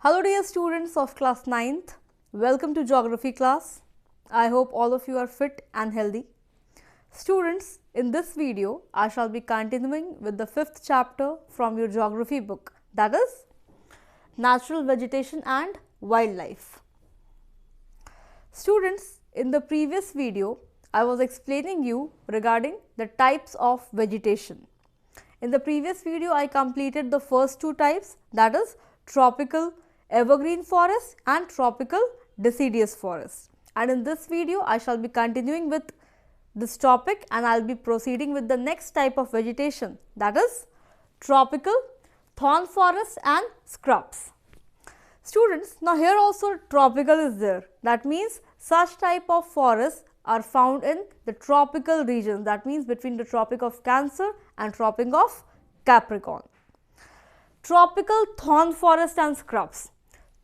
Hello dear students of class 9th, welcome to geography class. I hope all of you are fit and healthy. Students, in this video I shall be continuing with the 5th chapter from your geography book, that is Natural Vegetation and Wildlife. Students, in the previous video I was explaining you regarding the types of vegetation. In the previous video I completed the first two types, that is tropical evergreen forest and tropical deciduous forest, and in this video I shall be continuing with this topic and I will be proceeding with the next type of vegetation, that is tropical thorn forest and scrubs. Students, now here also tropical is there, that means such type of forests are found in the tropical regions, that means between the Tropic of Cancer and Tropic of Capricorn. Tropical thorn forest and scrubs.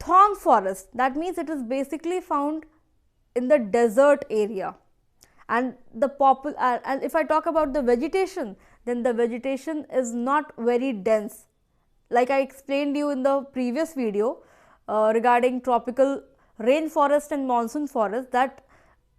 Thorn forest, that means it is basically found in the desert area, and and if I talk about the vegetation, then the vegetation is not very dense. Like I explained you in the previous video regarding tropical rainforest and monsoon forest, that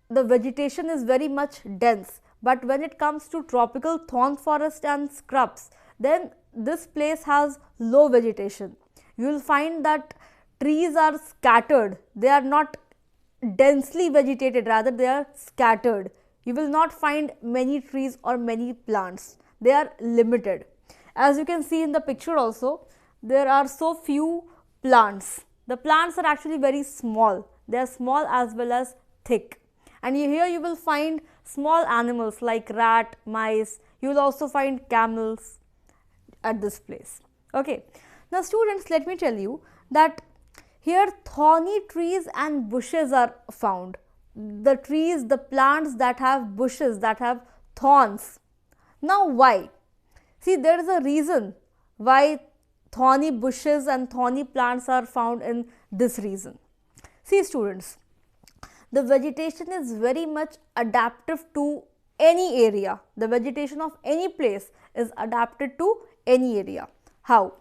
the vegetation is very much dense, but when it comes to tropical thorn forest and scrubs, then this place has low vegetation. You will find that trees are scattered, they are not densely vegetated, rather they are scattered. You will not find many trees or many plants, they are limited. As you can see in the picture also, there are so few plants. The plants are actually very small, they are small as well as thick. And here you will find small animals like rat, mice, you will also find camels at this place. Okay. Now students, let me tell you that here thorny trees and bushes are found. The trees, the plants that have bushes, that have thorns. Now why? See, there is a reason why thorny bushes and thorny plants are found in this region. See students, the vegetation is very much adaptive to any area. The vegetation of any place is adapted to any area. How?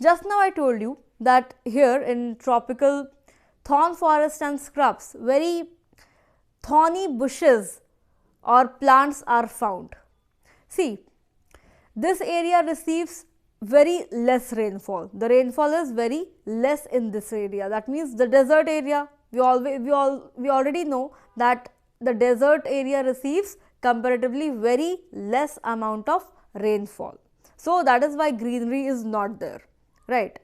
Just now I told you that here in tropical thorn forest and scrubs, very thorny bushes or plants are found. See, this area receives very less rainfall. The rainfall is very less in this area. That means the desert area, we already know that the desert area receives comparatively very less amount of rainfall. So that is why greenery is not there, right?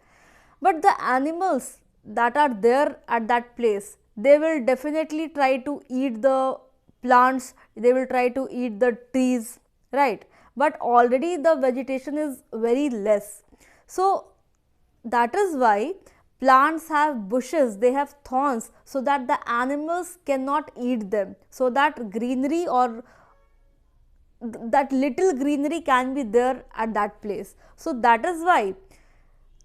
But the animals that are there at that place, they will definitely try to eat the plants, they will try to eat the trees, right? But already the vegetation is very less. So that is why plants have bushes, they have thorns, so that the animals cannot eat them, so that greenery or that little greenery can be there at that place. So that is why,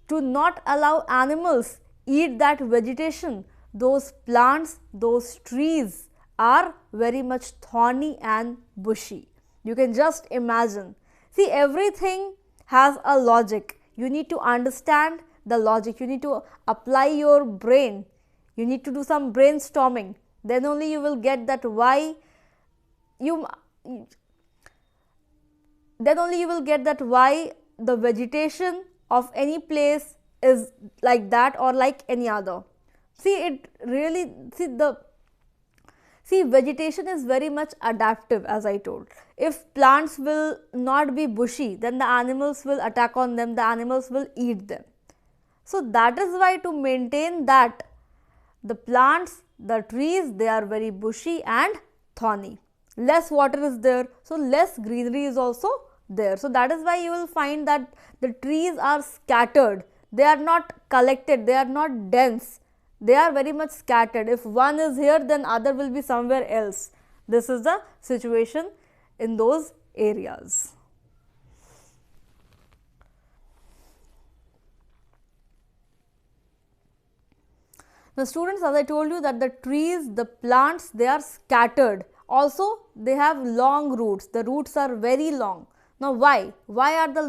to not allow animals eat that vegetation, those plants, those trees are very much thorny and bushy. You can just imagine. See, everything has a logic. You need to understand the logic. You need to apply your brain. You need to do some brainstorming. Then only you will get that why the vegetation of any place is like that or like any other. See, vegetation is very much adaptive, as I told. If plants will not be bushy, then the animals will attack on them, the animals will eat them. So that is why, to maintain that, the plants, the trees, they are very bushy and thorny. Less water is there, so less greenery is also there. So that is why you will find that the trees are scattered, they are not collected, they are not dense, they are very much scattered. If one is here, then other will be somewhere else. This is the situation in those areas. Now students, as I told you that the trees, the plants, they are scattered. Also, they have long roots, the roots are very long. Now why? Why are the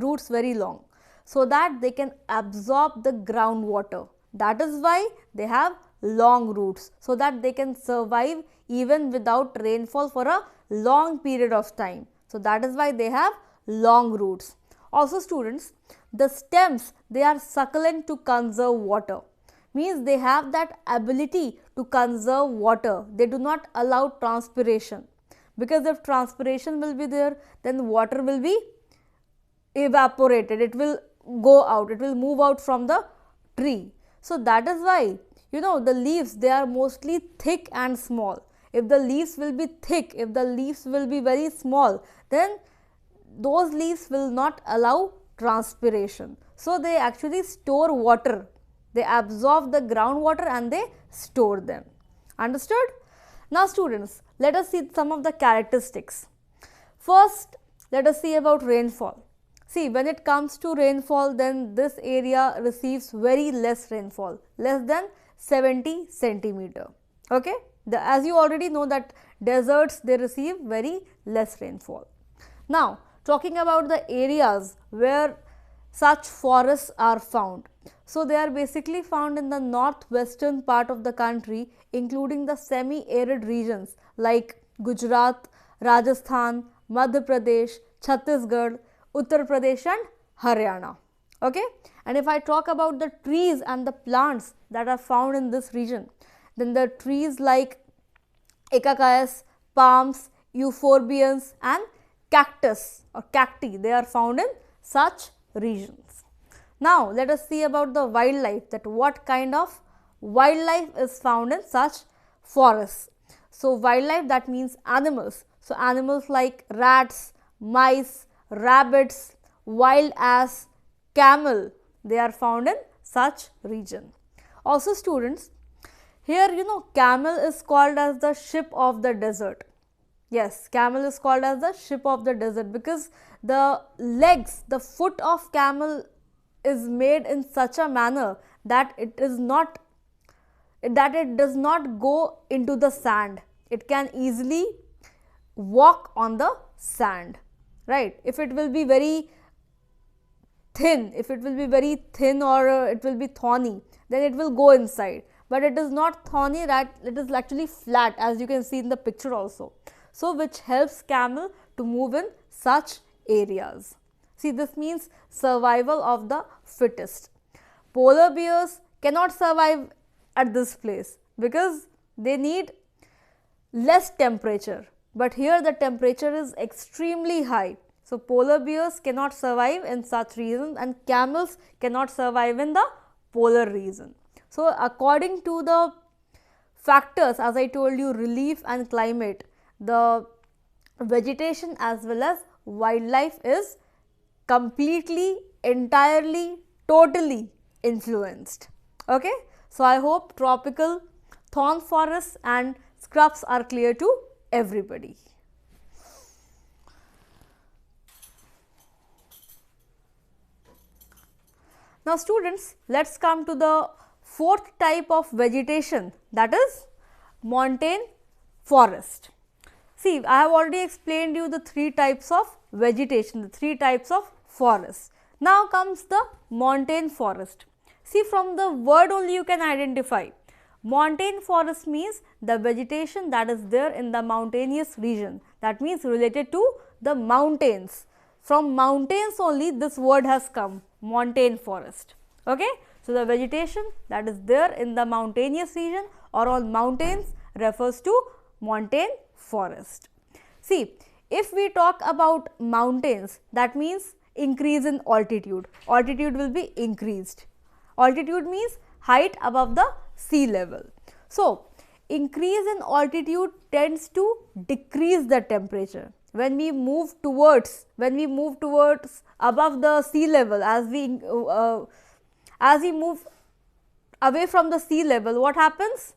roots very long? So that they can absorb the groundwater. That is why they have long roots, so that they can survive even without rainfall for a long period of time. So that is why they have long roots. Also students, the stems, they are succulent to conserve water, means they have that ability to conserve water. They do not allow transpiration, because if transpiration will be there, then water will be evaporated, it will go out, it will move out from the tree. So that is why, you know, the leaves, they are mostly thick and small. If the leaves will be thick, if the leaves will be very small, then those leaves will not allow transpiration. So they actually store water, they absorb the groundwater and they store them. Understood? Now students, let us see some of the characteristics. First, let us see about rainfall. See, when it comes to rainfall, then this area receives very less rainfall, less than 70 centimeter. Okay? As you already know that deserts, they receive very less rainfall. Now, talking about the areas where such forests are found. So, they are basically found in the northwestern part of the country, including the semi-arid regions like Gujarat, Rajasthan, Madhya Pradesh, Chhattisgarh, Uttar Pradesh and Haryana. Okay? And if I talk about the trees and the plants that are found in this region, then the trees like acacias, palms, euphorbiums and cactus or cacti, they are found in such regions. Now, let us see about the wildlife, that what kind of wildlife is found in such forests. So, wildlife, that means animals. So, animals like rats, mice, rabbits, wild ass, camel, they are found in such region. Also students, here you know camel is called as the ship of the desert. Yes, camel is called as the ship of the desert because the legs, the foot of camel is made in such a manner that it does not go into the sand. It can easily walk on the sand. Right, if it will be very thin, or it will be thorny, then it will go inside, but it is not thorny, right? It is actually flat, as you can see in the picture also. So which helps camel to move in such areas. See, this means survival of the fittest. Polar bears cannot survive at this place because they need less temperature. But here the temperature is extremely high. So, polar bears cannot survive in such regions and camels cannot survive in the polar region. So, according to the factors, as I told you, relief and climate, the vegetation as well as wildlife is completely, entirely, totally influenced. Okay? So, I hope tropical thorn forests and scrubs are clear to everybody. Now students, let's come to the fourth type of vegetation, that is montane forest. See, I have already explained you the three types of vegetation, the three types of forests. Now comes the montane forest. See, from the word only you can identify. Montane forest means the vegetation that is there in the mountainous region, that means related to the mountains. From mountains only this word has come, montane forest. Okay? So, the vegetation that is there in the mountainous region or on mountains refers to montane forest. See, if we talk about mountains, that means increase in altitude. Altitude will be increased. Altitude means height above the sea level. So, increase in altitude tends to decrease the temperature. When we move towards above the sea level, as we move away from the sea level, what happens?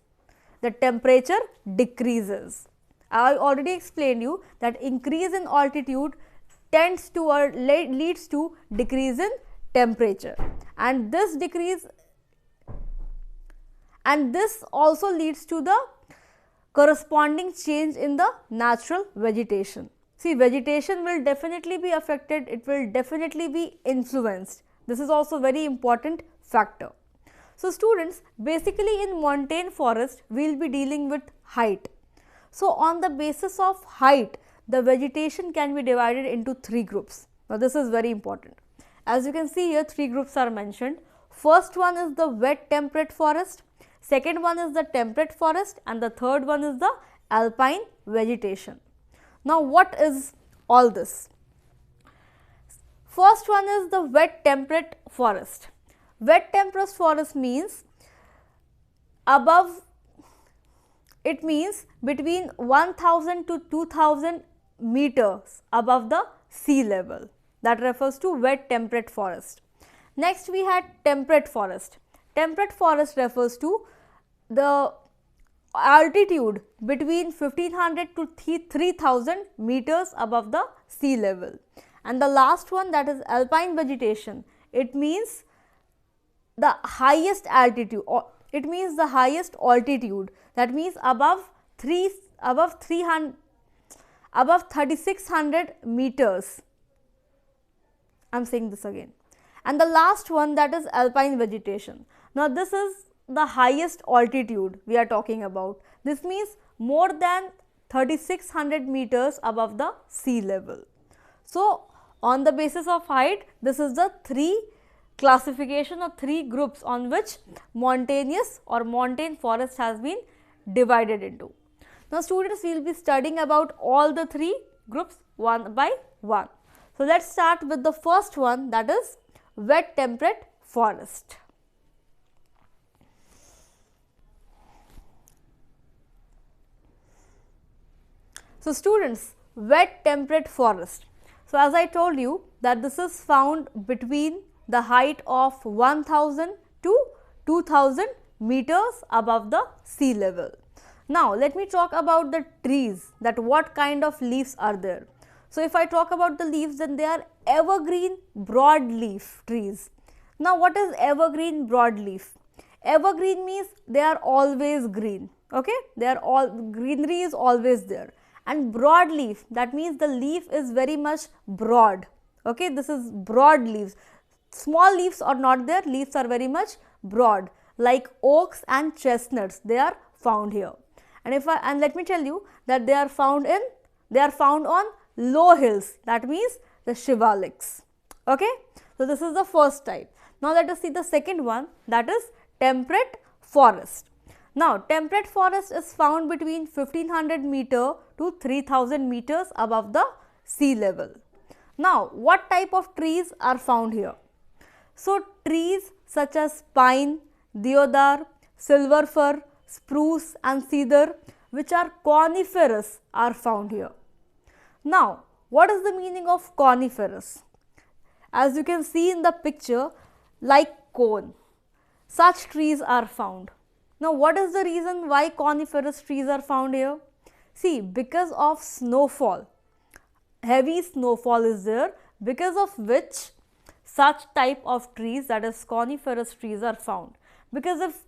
The temperature decreases. I already explained you that increase in altitude tends to or leads to decrease in temperature, and this also leads to the corresponding change in the natural vegetation. See, vegetation will definitely be affected, it will definitely be influenced. This is also very important factor. So students, basically in montane forest we will be dealing with height. So on the basis of height, the vegetation can be divided into three groups. Now this is very important. As you can see here, three groups are mentioned. First one is the wet temperate forest, second one is the temperate forest, and the third one is the alpine vegetation. Now what is all this? First one is the wet temperate forest. Wet temperate forest means between 1000 to 2000 meters above the sea level. That refers to wet temperate forest. Next we had temperate forest. Temperate forest refers to the altitude between 1500 to 3000 meters above the sea level. And the last one, that is alpine vegetation. It means the highest altitude, or it means the highest altitude, that means above 3600 meters. I am saying this again. And the last one, that is alpine vegetation. Now this is the highest altitude we are talking about. This means more than 3600 meters above the sea level. So on the basis of height, this is the three classification or three groups on which mountainous or montane forest has been divided into. Now students, we will be studying about all the three groups one by one. So let us start with the first one, that is wet temperate forest. So students, wet temperate forest. So as I told you that this is found between the height of 1000 to 2000 meters above the sea level. Now let me talk about the trees, that what kind of leaves are there. So if I talk about the leaves, then they are evergreen broadleaf trees. Now what is evergreen broadleaf? Evergreen means they are always green, okay, they are all greenery is always there. And broadleaf, that means the leaf is very much broad, okay, this is broad leaves. Small leaves are not there, leaves are very much broad, like oaks and chestnuts, they are found here. And let me tell you that they are found on low hills, that means the shivaliks, okay. So this is the first type. Now let us see the second one, that is temperate forest. Now temperate forest is found between 1500 meter to 3000 meters above the sea level. Now what type of trees are found here? So trees such as pine, deodar, silver fir, spruce and cedar, which are coniferous, are found here. Now what is the meaning of coniferous? As you can see in the picture, like cone, such trees are found. Now what is the reason why coniferous trees are found here? See, because of snowfall, heavy snowfall is there, because of which such type of trees, that is coniferous trees, are found. Because if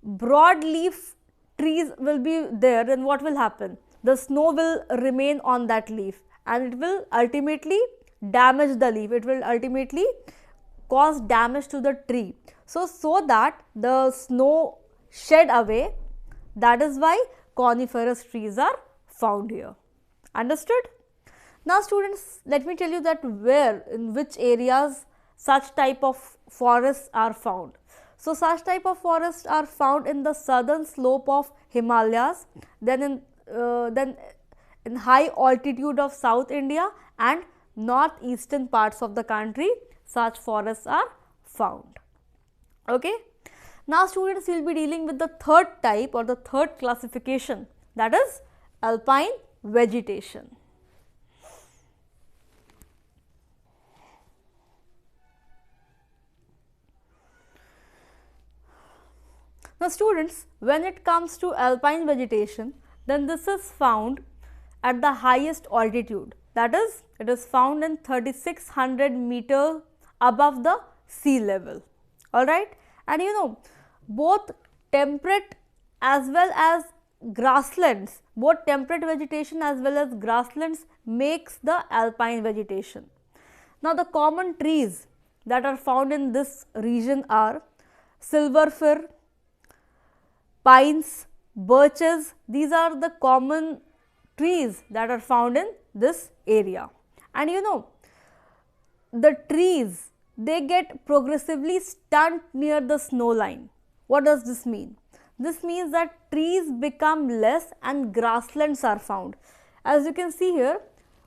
broadleaf trees will be there, then what will happen? The snow will remain on that leaf and it will ultimately damage the leaf, it will ultimately cause damage to the tree. So that the snow shed away, that is why coniferous trees are found here. Understood? Now students, let me tell you that in which areas such type of forests are found. So such type of forests are found in the southern slope of Himalayas, then in high altitude of South India and northeastern parts of the country, such forests are found. Okay. Now students, we will be dealing with the third type or the third classification, that is alpine vegetation. Now students, when it comes to alpine vegetation, then this is found at the highest altitude, that is, it is found in 3600 meters above the sea level, alright. And you know, both temperate as well as grasslands, both temperate vegetation as well as grasslands makes the alpine vegetation. Now the common trees that are found in this region are silver fir, pines, birches. These are the common trees that are found in this area. And you know, the trees, they get progressively stunt near the snow line. What does this mean? This means that trees become less and grasslands are found. As you can see here,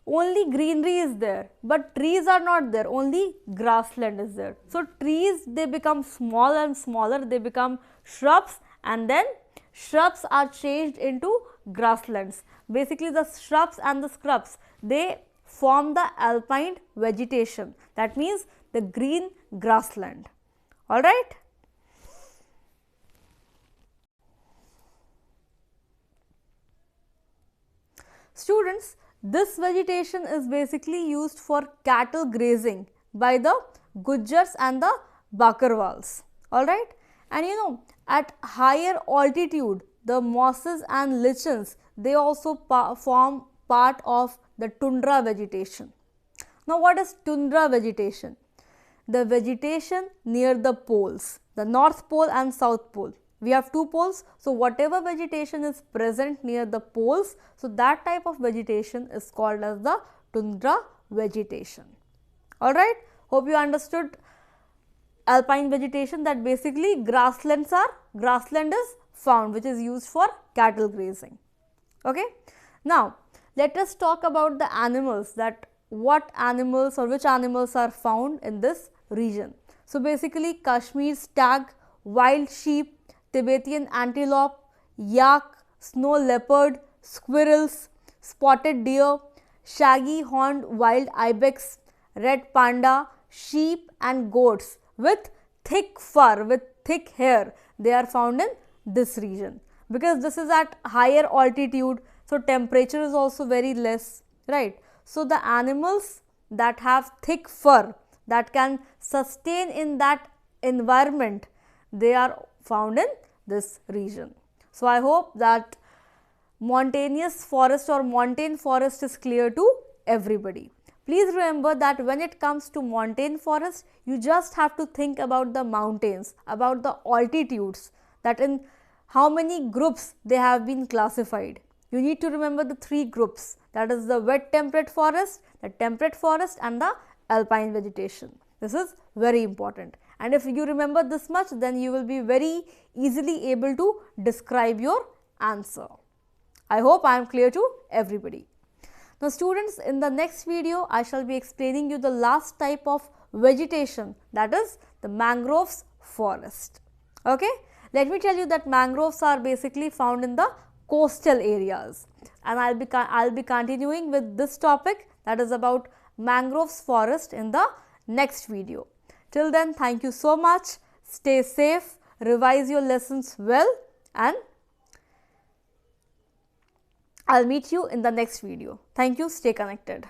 only greenery is there, but trees are not there, only grassland is there. So trees, they become small and smaller, they become shrubs, and then shrubs are changed into grasslands. Basically the shrubs and the scrubs, they form the alpine vegetation. That means the green grassland. Alright. Students, this vegetation is basically used for cattle grazing by the Gujars and the Bakarwals. Alright. And you know, at higher altitude, the mosses and lichens, they also form part of the tundra vegetation. Now, what is tundra vegetation? The vegetation near the poles, the North Pole and South Pole. We have two poles, so whatever vegetation is present near the poles, so that type of vegetation is called as the tundra vegetation. Alright, hope you understood alpine vegetation, that basically grassland is found, which is used for cattle grazing. Okay. Now, let us talk about the animals, that what animals or which animals are found in this region. So, basically Kashmir stag, wild sheep, Tibetan antelope, yak, snow leopard, squirrels, spotted deer, shaggy horned wild ibex, red panda, sheep and goats with thick fur, with thick hair, they are found in this region. Because this is at higher altitude, so temperature is also very less, right. So, the animals that have thick fur, that can sustain in that environment, they are found in this region. So, I hope that mountainous forest or montane forest is clear to everybody. Please remember that when it comes to montane forest, you just have to think about the mountains, about the altitudes, that in how many groups they have been classified. You need to remember the three groups, that is the wet temperate forest, the temperate forest and the alpine vegetation. This is very important, and if you remember this much, then you will be very easily able to describe your answer. I hope I am clear to everybody. Now students, in the next video, I shall be explaining you the last type of vegetation, that is the mangroves forest. Okay, let me tell you that mangroves are basically found in the coastal areas, and I'll be continuing with this topic, that is about mangroves forest, in the next video. Till then, thank you so much. Stay safe, revise your lessons well, and I'll meet you in the next video. Thank you. Stay connected.